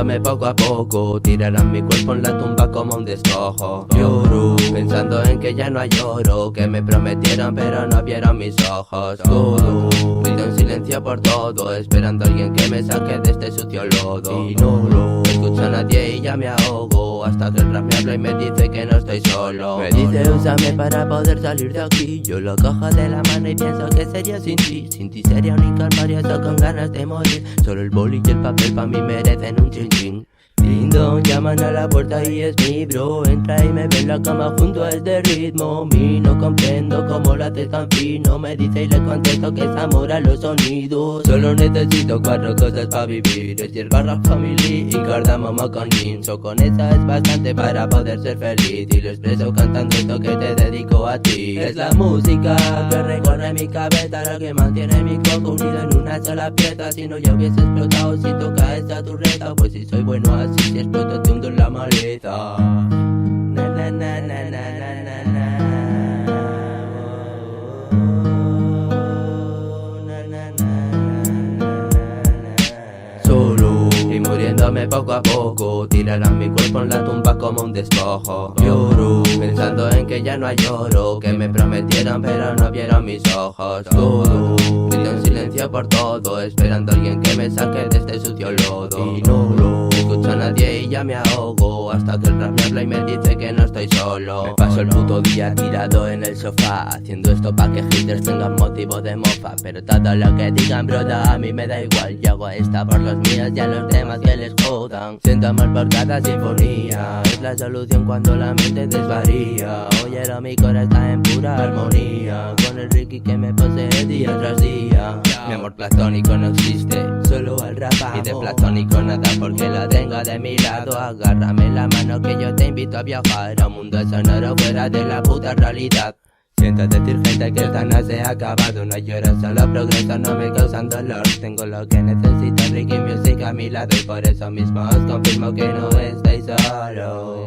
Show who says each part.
Speaker 1: muriéndome poco a poco. Tirarán mi cuerpo en la tumba como un despojo. Lloro, pensando en que ya no hay oro, que me prometieron pero no vieron mis ojos. Todo, grito en silencio por todo, esperando a alguien que me saque de este sucio lodo. Y no lo escucha nadie y ya me ahogo, hasta que el rap me habla y me dice que no estoy solo. Me dice úsame para poder salir de aquí. Yo lo cojo de la mano y pienso que sería sin ti. Sin ti sería un incorpóreo con ganas de morir. Solo el boli y el papel pa' mí merecen un chin chin. Lindo, llaman a la puerta y es mi bro. Entra y me ve en la cama junto a este ritmo. No comprendo cómo lo haces tan fino. Me dice y le contesto que es amor a los sonidos. Solo necesito 4 cosas para vivir: es hierba, rock, family y cardamomo con ginso. Con esa es bastante para poder ser feliz. Y lo expreso cantando esto que te dedico a ti. Es la música que recorre mi cabeza, lo que mantiene mi coco unido en una sola pieza. Si no ya hubiese explotado, si toca esa turreta. Pues si soy bueno así, si exploto te hundo en la maleza. Na na na na na na na. Solo y muriéndome poco a poco, tirarán mi cuerpo en la tumba como un despojo. Lloro, pensando en que ya no hay oro, que me prometieron pero no vieron mis ojos. Todo, grito en silencio por todo, esperando a alguien que me saque de este sucio lodo. Y no lo escucho a nadie y ya me ahogo, hasta que el rap me habla y me dice que no estoy solo. Me paso el puto día tirado en el sofá, haciendo esto pa' que haters tengan motivo de mofa. Pero todo lo que digan, broda, a mí me da igual. Yo hago esta por los míos y a los demás que les jodan. Siento amor por cada sinfonía, es la solución cuando la mente desvaría. Óyelo, mi corazón está en pura armonía, con el Ricky que me posee día tras día. Mi amor platónico no existe, solo el rap amo. Y de platónico nada porque lo tengo de mi lado. Agárrame la mano que yo te invito a viajar a un mundo sonoro fuera de la puta realidad. Siento decir gente que esta no se ha acabado. No lloro, solo progreso, no me causan dolor. Tengo lo que necesito, Ricky Music a mi lado. Y por eso mismo os confirmo que no estoy solo.